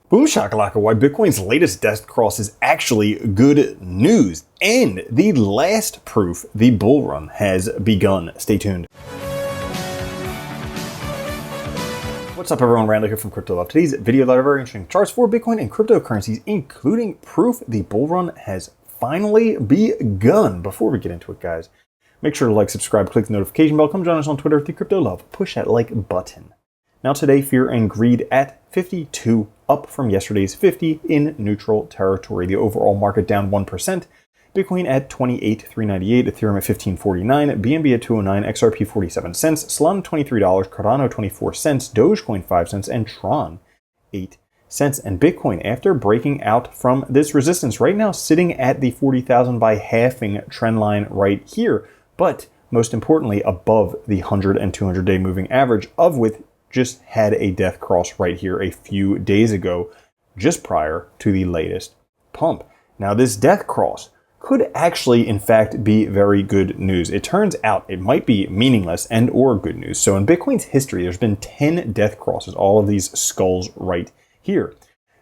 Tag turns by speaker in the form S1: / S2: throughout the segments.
S1: Boom shakalaka, why Bitcoin's latest death cross is actually good news. And the last proof the bull run has begun. Stay tuned. What's up everyone, Randall here from Crypto Love. Today's video a lot of very interesting charts for Bitcoin and cryptocurrencies, including proof the bull run has finally begun. Before we get into it, guys, make sure to like, subscribe, click the notification bell, come join us on Twitter at the Crypto Love, push that like button. Now today, fear and greed at 52, up from yesterday's 50 in neutral territory. The overall market down 1%. Bitcoin at 28,398, Ethereum at 1549, BNB at 209, XRP 47 cents, Solana $23, Cardano 24 cents, Dogecoin 5 cents, and Tron 8 cents. And Bitcoin, after breaking out from this resistance, right now sitting at the 40,000 by halving trend line right here, but most importantly above the 100 and 200 day moving average, of which just had a death cross right here a few days ago, just prior to the latest pump. Now this death cross could actually in fact be very good news. It turns out it might be meaningless and or good news. So in Bitcoin's history, there's been 10 death crosses, all of these skulls right here.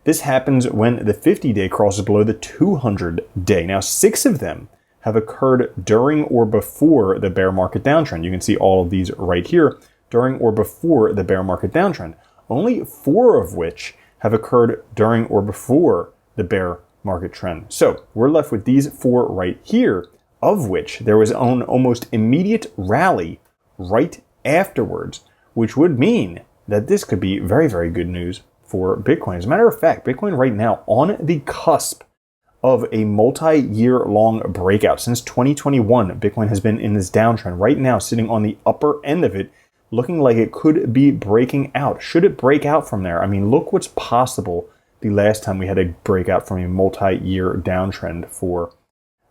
S1: This happens when the 50-day crosses below the 200-day. Now 6 of them have occurred during or before the bear market downtrend. You can see all of these right here, during or before the bear market downtrend. Only 4 of which have occurred during or before the bear market trend. So we're left with these 4 right here, of which there was an almost immediate rally right afterwards, which would mean that this could be very, very good news for Bitcoin. As a matter of fact, Bitcoin right now on the cusp of a multi-year long breakout. Since 2021, Bitcoin has been in this downtrend, right now sitting on the upper end of it, looking like it could be breaking out. Should it break out from there? I mean, look what's possible the last time we had a breakout from a multi-year downtrend for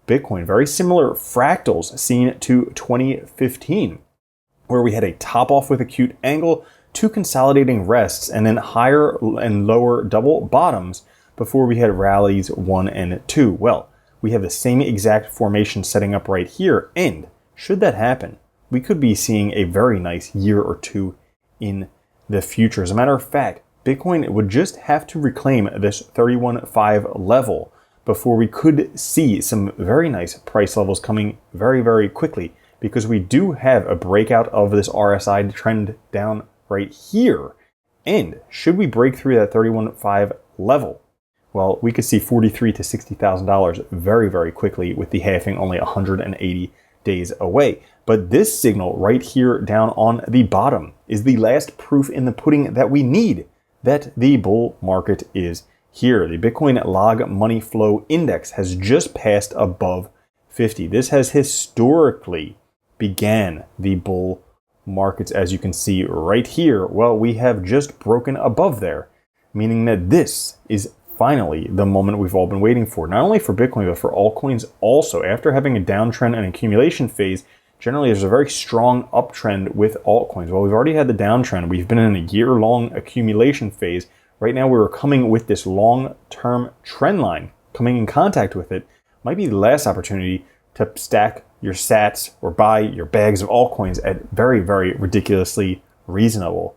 S1: Bitcoin. Very similar fractals seen to 2015, where we had a top off with acute angle, 2 consolidating rests, and then higher and lower double bottoms before we had rallies 1 and 2. Well, we have the same exact formation setting up right here, and should that happen, we could be seeing a very nice year or two in the future. As a matter of fact, Bitcoin would just have to reclaim this 31.5 level before we could see some very nice price levels coming very, very quickly, because we do have a breakout of this RSI trend down right here. And should we break through that 31.5 level, well, we could see $43,000 to $60,000 very, very quickly, with the halving only 180 days away. But this signal right here down on the bottom is the last proof in the pudding that we need that the bull market is here. The Bitcoin log money flow index has just passed above 50. This has historically began the bull markets, as you can see right here. Well, we have just broken above there, meaning that this is finally the moment we've all been waiting for, not only for Bitcoin, but for altcoins also. After having a downtrend and accumulation phase, generally there's a very strong uptrend with altcoins. Well, we've already had the downtrend. We've been in a year-long accumulation phase. Right now we're coming with this long-term trend line. Coming in contact with it might be the last opportunity to stack your sats or buy your bags of altcoins at very, very ridiculously reasonable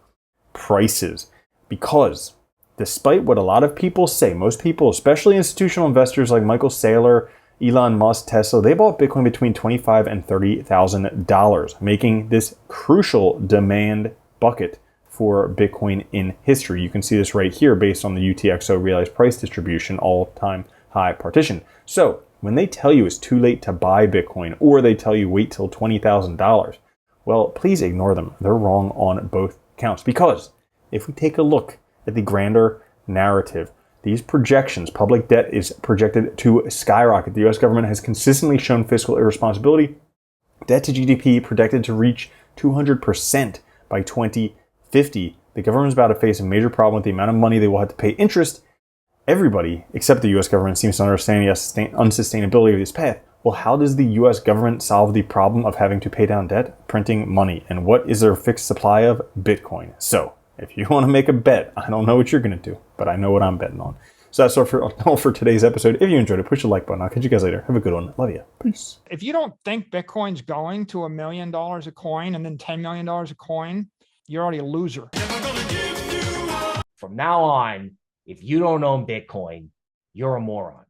S1: prices. Because despite what a lot of people say, most people, especially institutional investors like Michael Saylor, Elon Musk, Tesla, they bought Bitcoin between $25,000 and $30,000, making this crucial demand bucket for Bitcoin in history. You can see this right here based on the UTXO realized price distribution, all-time high partition. So when they tell you it's too late to buy Bitcoin, or they tell you wait till $20,000, well, please ignore them. They're wrong on both counts. Because if we take a look at the grander narrative, these projections, public debt is projected to skyrocket. The US government has consistently shown fiscal irresponsibility. Debt to GDP projected to reach 200% by 2050. The government is about to face a major problem with the amount of money they will have to pay interest. Everybody, except the US government, seems to understand the unsustainability of this path. Well, how does the US government solve the problem of having to pay down debt? Printing money. And what is their fixed supply of? Bitcoin. So if you want to make a bet, I don't know what you're going to do, but I know what I'm betting on. So that's all for today's episode. If you enjoyed it, push the like button. I'll catch you guys later. Have a good one. Love you. Peace.
S2: If you don't think Bitcoin's going to $1 million a coin and then $10 million a coin, you're already a loser.
S3: From now on, If you don't own Bitcoin, you're a moron.